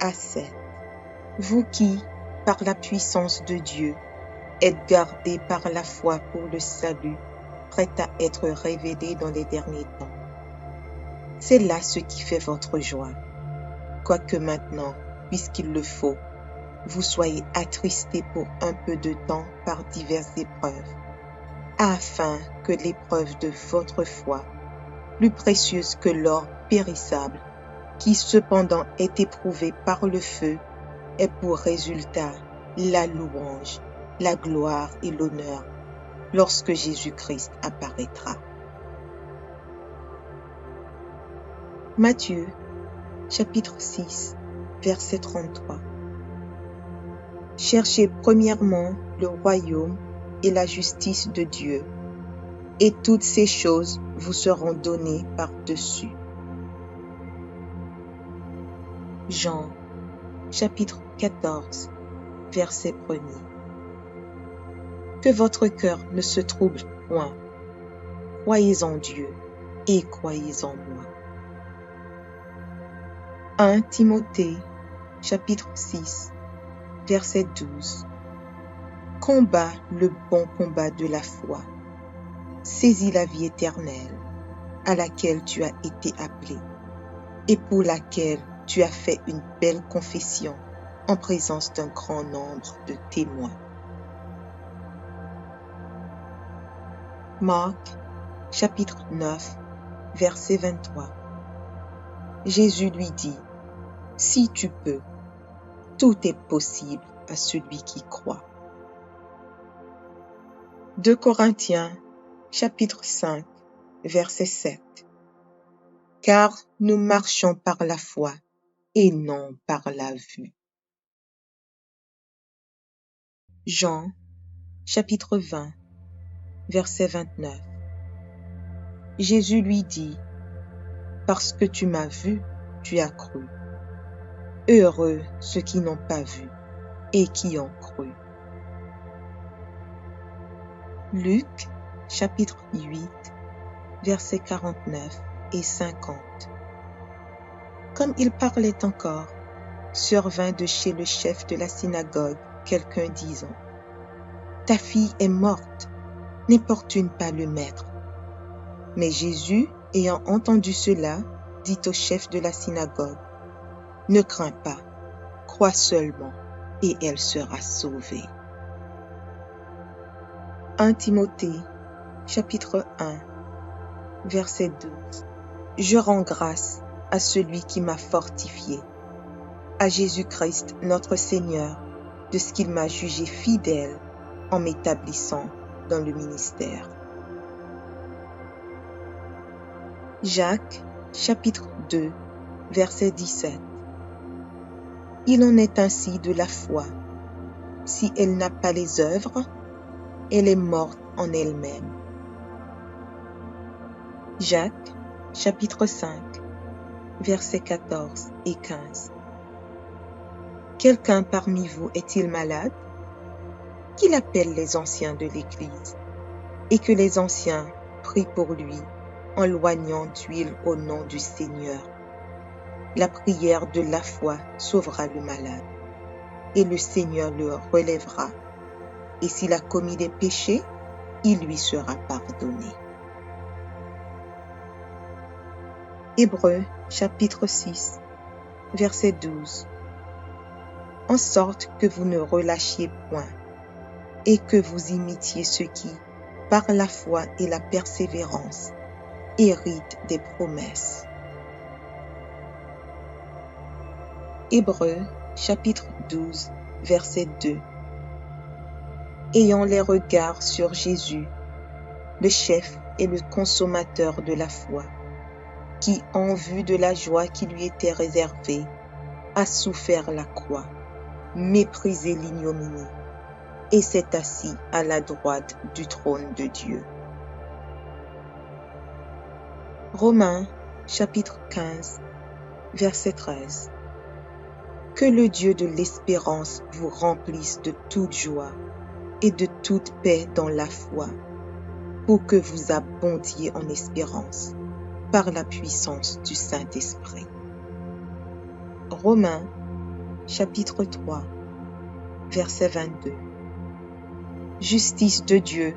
à 7. Vous qui, par la puissance de Dieu, êtes gardés par la foi pour le salut, prêt à être révélé dans les derniers temps. C'est là ce qui fait votre joie, quoique maintenant, puisqu'il le faut, vous soyez attristés pour un peu de temps par diverses épreuves, afin que l'épreuve de votre foi, plus précieuse que l'or périssable, qui cependant est éprouvé par le feu, ait pour résultat la louange, la gloire et l'honneur lorsque Jésus-Christ apparaîtra. Matthieu, chapitre 6, verset 33. Cherchez premièrement le royaume et la justice de Dieu, et toutes ces choses vous seront données par-dessus. Jean, chapitre 14, verset 1er. Que votre cœur ne se trouble point. Croyez en Dieu et croyez en moi. 1 Timothée, chapitre 6, verset 12. Combat le bon combat de la foi. Saisis la vie éternelle, à laquelle tu as été appelé, et pour laquelle tu as fait une belle confession en présence d'un grand nombre de témoins. Marc, chapitre 9, verset 23. Jésus lui dit, « Si tu peux, tout est possible à celui qui croit. » 2 Corinthiens, chapitre 5, verset 7. Car nous marchons par la foi et non par la vue. Jean, chapitre 20, verset 29. Jésus lui dit, « Parce que tu m'as vu, tu as cru. Heureux ceux qui n'ont pas vu et qui ont cru. » Luc, chapitre 8, versets 49 et 50. Comme il parlait encore, survint de chez le chef de la synagogue quelqu'un disant, « Ta fille est morte, n'importune pas le maître. » Mais Jésus, ayant entendu cela, dit au chef de la synagogue, « Ne crains pas, crois seulement, et elle sera sauvée. » 1 Timothée, chapitre 1, verset 12. Je rends grâce à celui qui m'a fortifié, à Jésus-Christ notre Seigneur, de ce qu'il m'a jugé fidèle en m'établissant dans le ministère. Jacques, chapitre 2, verset 17. Il en est ainsi de la foi. Si elle n'a pas les œuvres, elle est morte en elle-même. Jacques, chapitre 5, versets 14 et 15. Quelqu'un parmi vous est-il malade? Qu'il appelle les anciens de l'Église, et que les anciens prient pour lui en loignant d'huile au nom du Seigneur. La prière de la foi sauvera le malade, et le Seigneur le relèvera. Et s'il a commis des péchés, il lui sera pardonné. Hébreux, chapitre 6, verset 12. En sorte que vous ne relâchiez point, et que vous imitiez ceux qui, par la foi et la persévérance, héritent des promesses. Hébreux, chapitre 12, verset 2. Ayant les regards sur Jésus, le chef et le consommateur de la foi, qui, en vue de la joie qui lui était réservée, a souffert la croix, méprisé l'ignominie, et s'est assis à la droite du trône de Dieu. Romains, chapitre 15, verset 13. Que le Dieu de l'espérance vous remplisse de toute joie et de toute paix dans la foi, pour que vous abondiez en espérance par la puissance du Saint-Esprit. Romains, chapitre 3, verset 22. Justice de Dieu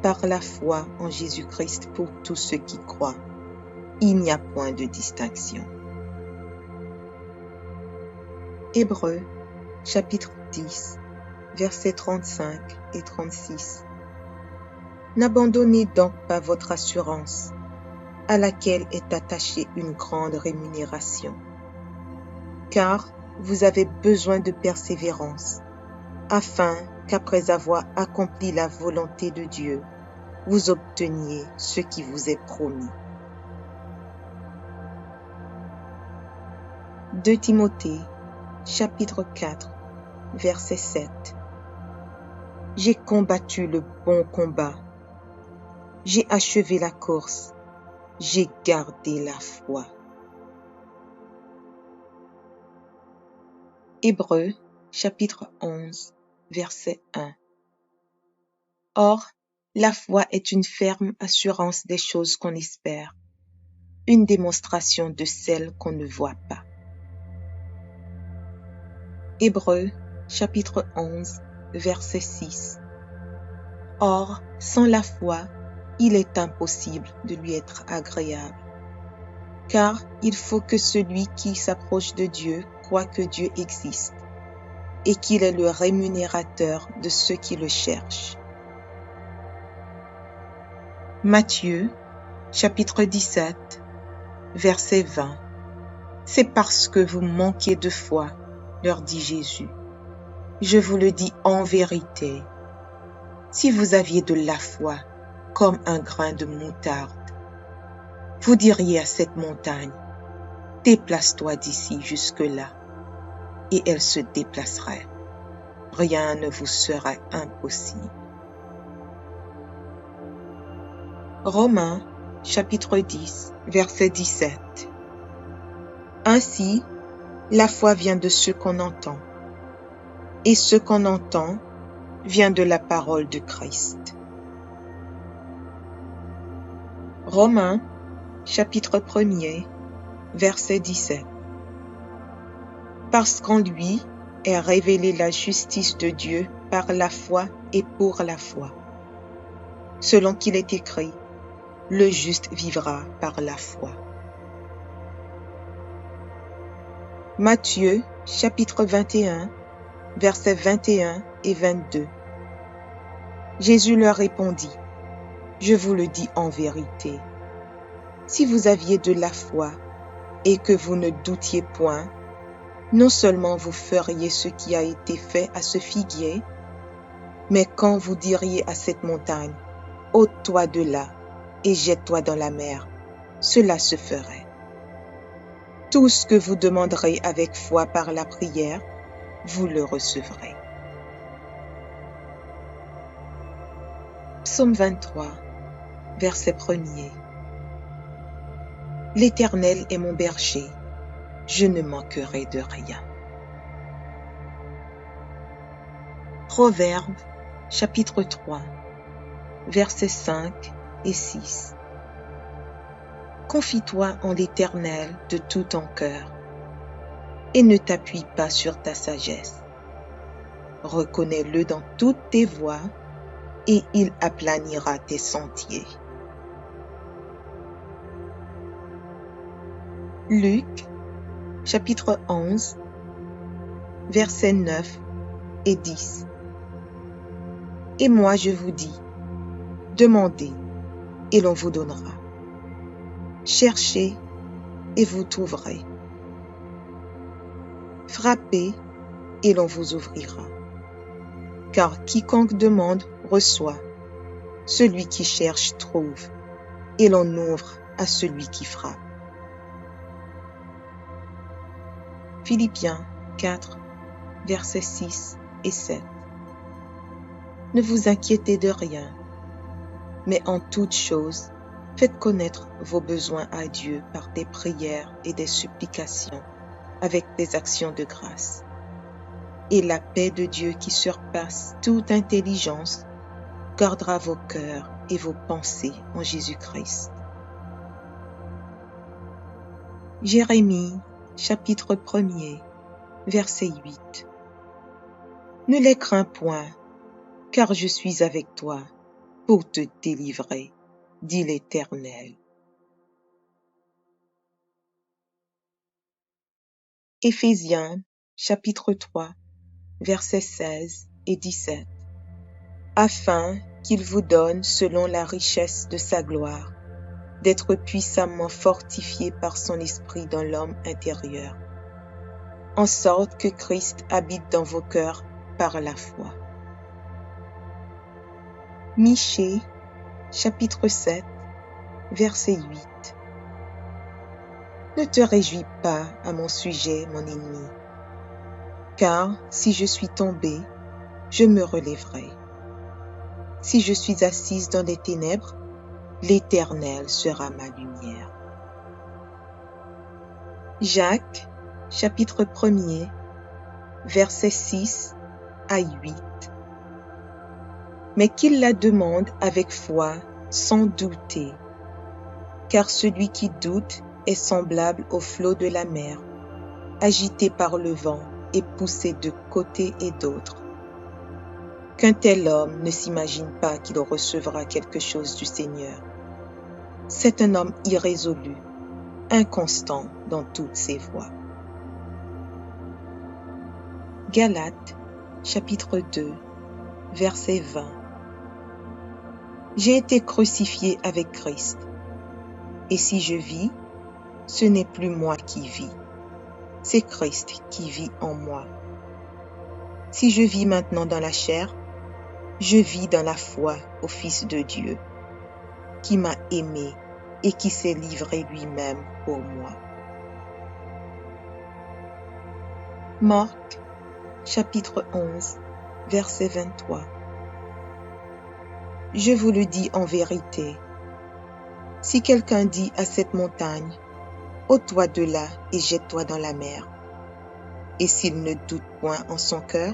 par la foi en Jésus-Christ pour tous ceux qui croient. Il n'y a point de distinction. Hébreux, chapitre 10, versets 35 et 36. N'abandonnez donc pas votre assurance, à laquelle est attachée une grande rémunération, car vous avez besoin de persévérance, afin qu'après avoir accompli la volonté de Dieu, vous obteniez ce qui vous est promis. 2 Timothée, chapitre 4, verset 7. J'ai combattu le bon combat, j'ai achevé la course, j'ai gardé la foi. Hébreux, chapitre 11, verset 1. Or, la foi est une ferme assurance des choses qu'on espère, une démonstration de celles qu'on ne voit pas. Hébreux, chapitre 11, verset 6. Or, sans la foi, il est impossible de lui être agréable, car il faut que celui qui s'approche de Dieu croit que Dieu existe et qu'il est le rémunérateur de ceux qui le cherchent. Matthieu, chapitre 17, verset 20. C'est parce que vous manquez de foi, leur dit Jésus. Je vous le dis en vérité. Si vous aviez de la foi, comme un grain de moutarde, vous diriez à cette montagne, déplace-toi d'ici jusque-là, et elle se déplacerait. Rien ne vous sera impossible. Romains, chapitre 10, verset 17. Ainsi, la foi vient de ce qu'on entend, et ce qu'on entend vient de la parole de Christ. Romains, chapitre 1er, verset 17. Parce qu'en lui est révélée la justice de Dieu par la foi et pour la foi. Selon qu'il est écrit, le juste vivra par la foi. Matthieu, chapitre 21, versets 21 et 22. Jésus leur répondit, je vous le dis en vérité, si vous aviez de la foi et que vous ne doutiez point, non seulement vous feriez ce qui a été fait à ce figuier, mais quand vous diriez à cette montagne, ôte-toi de là et jette-toi dans la mer, cela se ferait. Tout ce que vous demanderez avec foi par la prière, vous le recevrez. Psaume 23, verset 1er. L'Éternel est mon berger, je ne manquerai de rien. Proverbes, chapitre 3, versets 5 et 6. Confie-toi en l'Éternel de tout ton cœur, et ne t'appuie pas sur ta sagesse. Reconnais-le dans toutes tes voies, et il aplanira tes sentiers. Luc, chapitre 11, versets 9 et 10. Et moi je vous dis, demandez, et l'on vous donnera. Cherchez, et vous trouverez. Frappez, et l'on vous ouvrira. Car quiconque demande reçoit, celui qui cherche trouve, et l'on ouvre à celui qui frappe. Philippiens 4, versets 6 et 7. Ne vous inquiétez de rien, mais en toute chose, faites connaître vos besoins à Dieu par des prières et des supplications, avec des actions de grâce. Et la paix de Dieu qui surpasse toute intelligence gardera vos cœurs et vos pensées en Jésus-Christ. Jérémie, chapitre 1er, verset 8. Ne les crains point, car je suis avec toi pour te délivrer, dit l'Éternel. Éphésiens, chapitre 3, versets 16 et 17. Afin qu'il vous donne, selon la richesse de sa gloire, d'être puissamment fortifié par son esprit dans l'homme intérieur, en sorte que Christ habite dans vos cœurs par la foi. Michée, chapitre 7, verset 8. Ne te réjouis pas à mon sujet, mon ennemi, car si je suis tombé, je me relèverai. Si je suis assise dans les ténèbres, l'Éternel sera ma lumière. Jacques, chapitre 1er, versets 6 à 8. Mais qu'il la demande avec foi, sans douter, car celui qui doute est semblable au flot de la mer, agité par le vent et poussé de côté et d'autre. Qu'un tel homme ne s'imagine pas qu'il recevra quelque chose du Seigneur. C'est un homme irrésolu, inconstant dans toutes ses voies. Galates, chapitre 2, verset 20. J'ai été crucifié avec Christ, et si je vis, ce n'est plus moi qui vis, c'est Christ qui vit en moi. Si je vis maintenant dans la chair, je vis dans la foi au Fils de Dieu, qui m'a aimé et qui s'est livré lui-même pour moi. Marc, chapitre 11, verset 23. Je vous le dis en vérité, si quelqu'un dit à cette montagne, ôte-toi de là et jette-toi dans la mer, et s'il ne doute point en son cœur,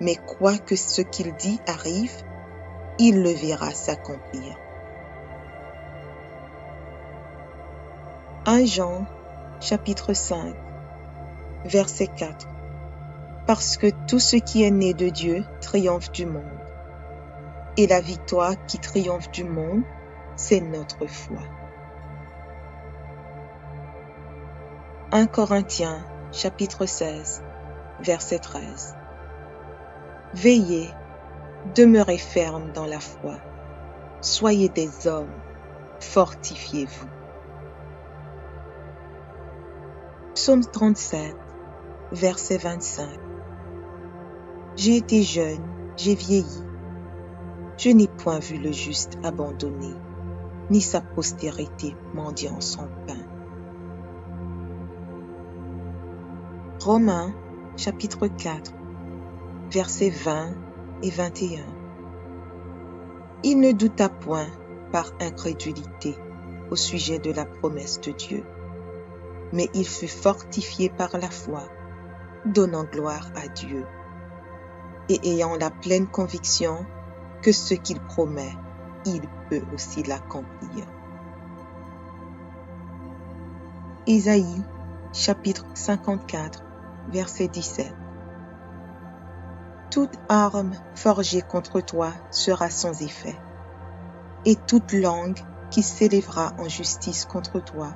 mais croit que ce qu'il dit arrive, il le verra s'accomplir. 1 Jean, chapitre 5, verset 4. Parce que tout ce qui est né de Dieu triomphe du monde. Et la victoire qui triomphe du monde, c'est notre foi. 1 Corinthiens, chapitre 16, verset 13. Veillez, demeurez fermes dans la foi. Soyez des hommes, fortifiez-vous. Psaume 37, verset 25. J'ai été jeune, j'ai vieilli. Je n'ai point vu le juste abandonné, ni sa postérité mendiant son pain. Romains, chapitre 4, versets 20 et 21. Il ne douta point par incrédulité au sujet de la promesse de Dieu, mais il fut fortifié par la foi, donnant gloire à Dieu, et ayant la pleine conviction que ce qu'il promet, il peut aussi l'accomplir. Isaïe, chapitre 54, verset 17. Toute arme forgée contre toi sera sans effet, et toute langue qui s'élèvera en justice contre toi,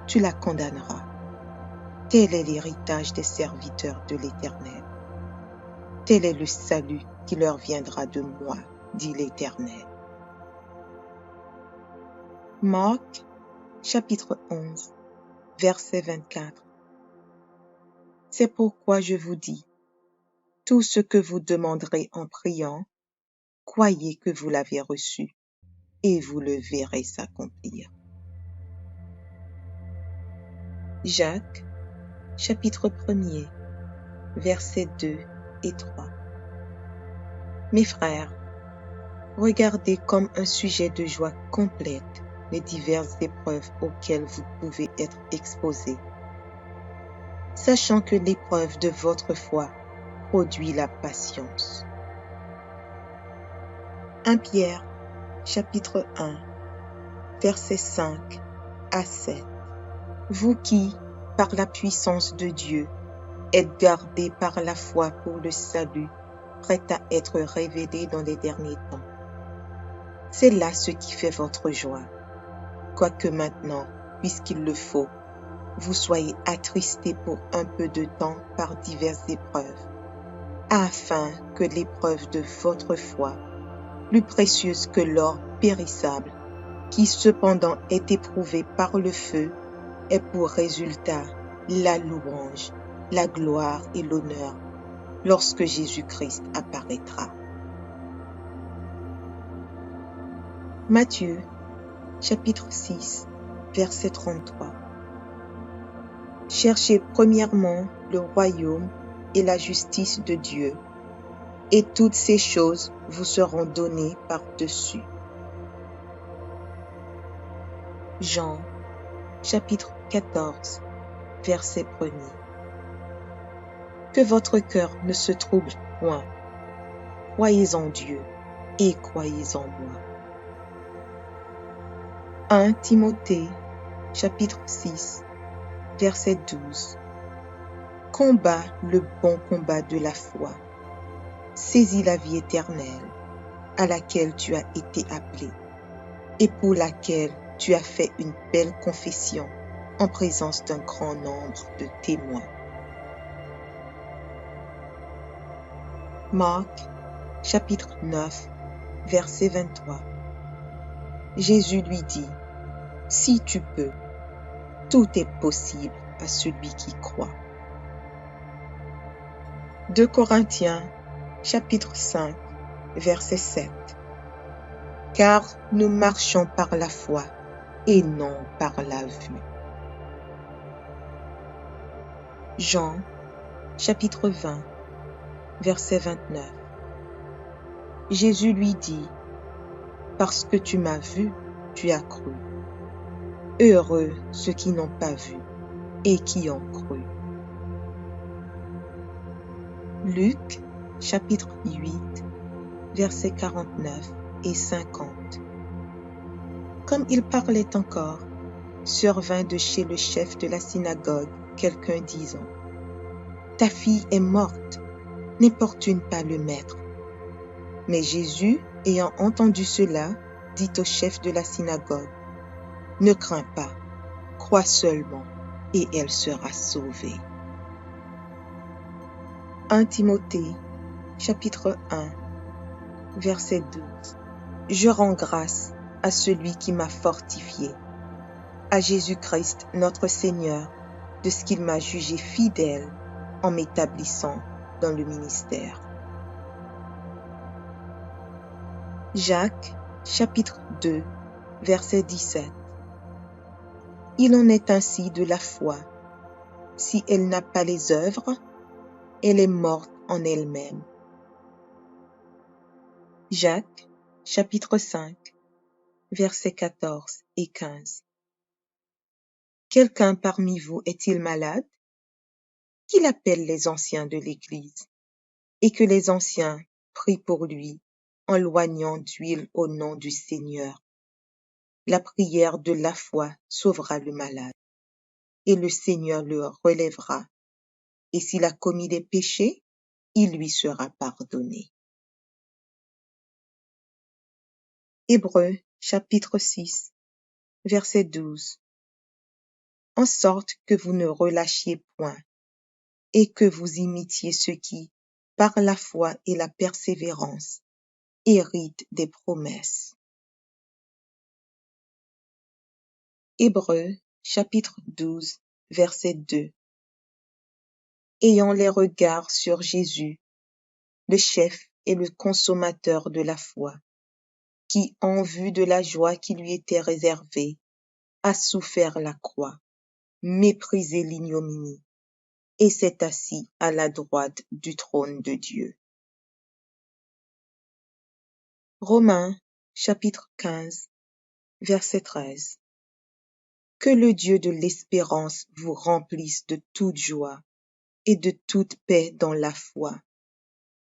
tu la condamneras. Tel est l'héritage des serviteurs de l'Éternel. Tel est le salut qui leur viendra de moi, dit l'Éternel. Marc, chapitre 11, verset 24. C'est pourquoi je vous dis, tout ce que vous demanderez en priant, croyez que vous l'avez reçu, et vous le verrez s'accomplir. Jacques, chapitre 1er, versets 2 et 3. Mes frères, regardez comme un sujet de joie complète les diverses épreuves auxquelles vous pouvez être exposés, sachant que l'épreuve de votre foi produit la patience. 1 Pierre, chapitre 1, versets 5 à 7. Vous qui, par la puissance de Dieu, êtes gardés par la foi pour le salut, prêt à être révélé dans les derniers temps. C'est là ce qui fait votre joie, quoique maintenant, puisqu'il le faut, vous soyez attristés pour un peu de temps par diverses épreuves, afin que l'épreuve de votre foi, plus précieuse que l'or périssable, qui cependant est éprouvé par le feu, ait pour résultat la louange, la gloire et l'honneur lorsque Jésus-Christ apparaîtra. Matthieu, chapitre 6, verset 33. Cherchez premièrement le royaume et la justice de Dieu, et toutes ces choses vous seront données par-dessus. Jean, chapitre 14, verset 1er. Que votre cœur ne se trouble point. Croyez en Dieu et croyez en moi. 1 Timothée, chapitre 6, verset 12. Combat le bon combat de la foi. Saisis la vie éternelle, à laquelle tu as été appelé, et pour laquelle tu as fait une belle confession en présence d'un grand nombre de témoins. Marc, chapitre 9, verset 23. Jésus lui dit, « Si tu peux, tout est possible à celui qui croit. » 2 Corinthiens, chapitre 5, verset 7. Car nous marchons par la foi et non par la vue. Jean, chapitre 20, verset 29. Jésus lui dit, « Parce que tu m'as vu, tu as cru. Heureux ceux qui n'ont pas vu et qui ont cru. » Luc, chapitre 8, versets 49 et 50. Comme il parlait encore, survint de chez le chef de la synagogue quelqu'un disant, « Ta fille est morte, n'importune pas le maître. » Mais Jésus, ayant entendu cela, dit au chef de la synagogue, « Ne crains pas, crois seulement, et elle sera sauvée. » 1 Timothée, chapitre 1, verset 12. Je rends grâce à celui qui m'a fortifié, à Jésus-Christ notre Seigneur, de ce qu'il m'a jugé fidèle en m'établissant dans le ministère. Jacques, chapitre 2, verset 17. Il en est ainsi de la foi. Si elle n'a pas les œuvres, elle est morte en elle-même. Jacques, chapitre 5, versets 14 et 15. Quelqu'un parmi vous est-il malade? Qu'il appelle les anciens de l'Église, et que les anciens prient pour lui en loignant d'huile au nom du Seigneur. La prière de la foi sauvera le malade, et le Seigneur le relèvera. Et s'il a commis des péchés, il lui sera pardonné. Hébreux, chapitre 6, verset 12. En sorte que vous ne relâchiez point, et que vous imitiez ceux qui, par la foi et la persévérance, héritent des promesses. Hébreux, chapitre 12, verset 2. Ayant les regards sur Jésus, le chef et le consommateur de la foi, qui, en vue de la joie qui lui était réservée, a souffert la croix, méprisé l'ignominie, et s'est assis à la droite du trône de Dieu. Romains, chapitre 15, verset 13. Que le Dieu de l'espérance vous remplisse de toute joie et de toute paix dans la foi,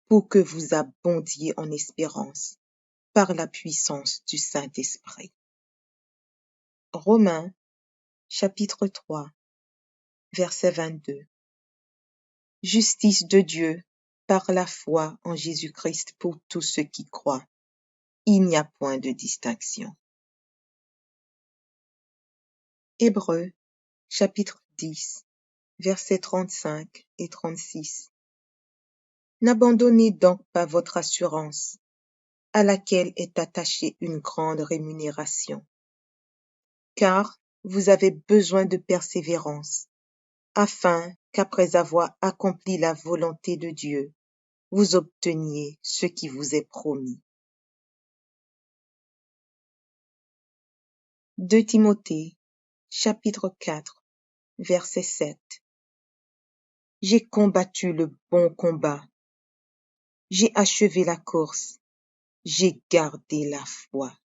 pour que vous abondiez en espérance par la puissance du Saint-Esprit. Romains, chapitre 3, verset 22. Justice de Dieu par la foi en Jésus-Christ pour tous ceux qui croient. Il n'y a point de distinction. Hébreux, chapitre 10, versets 35 et 36. N'abandonnez donc pas votre assurance, à laquelle est attachée une grande rémunération, car vous avez besoin de persévérance, afin qu'après avoir accompli la volonté de Dieu, vous obteniez ce qui vous est promis. 2 Timothée, chapitre 4, verset 7. J'ai combattu le bon combat, j'ai achevé la course, j'ai gardé la foi.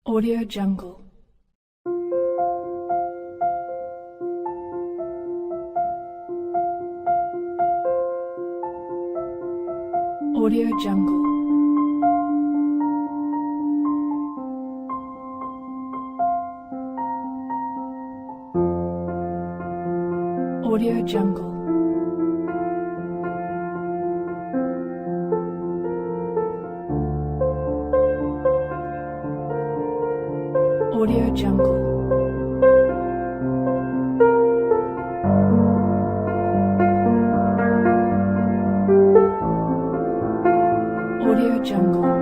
Audio Jungle. Audio Jungle. Audio Jungle. Audio Jungle. Audio Jungle.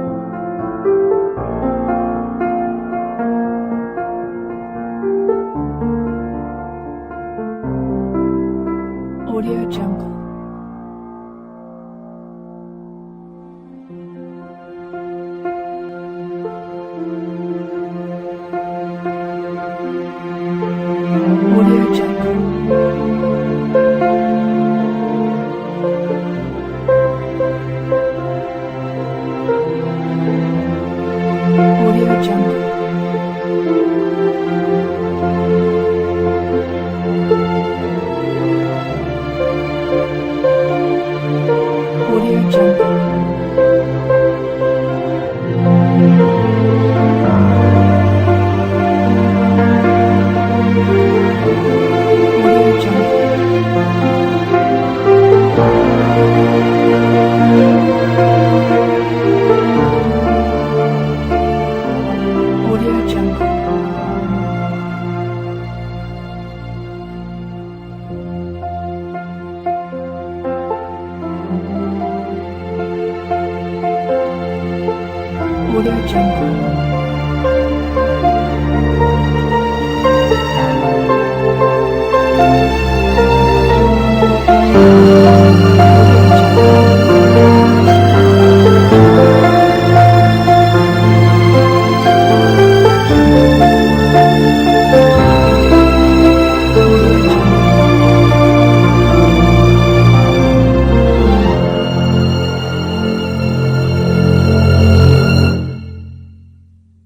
Audio Jungle. Audio Jungle. Audio Jungle. Audio Jungle. Audio Jungle. Audio Jungle.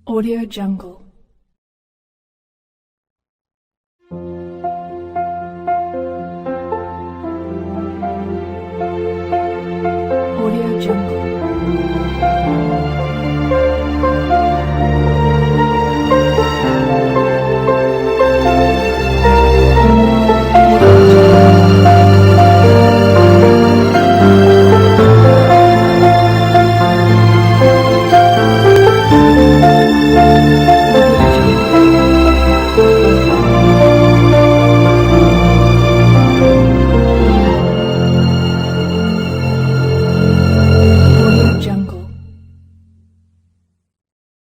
Audio Jungle.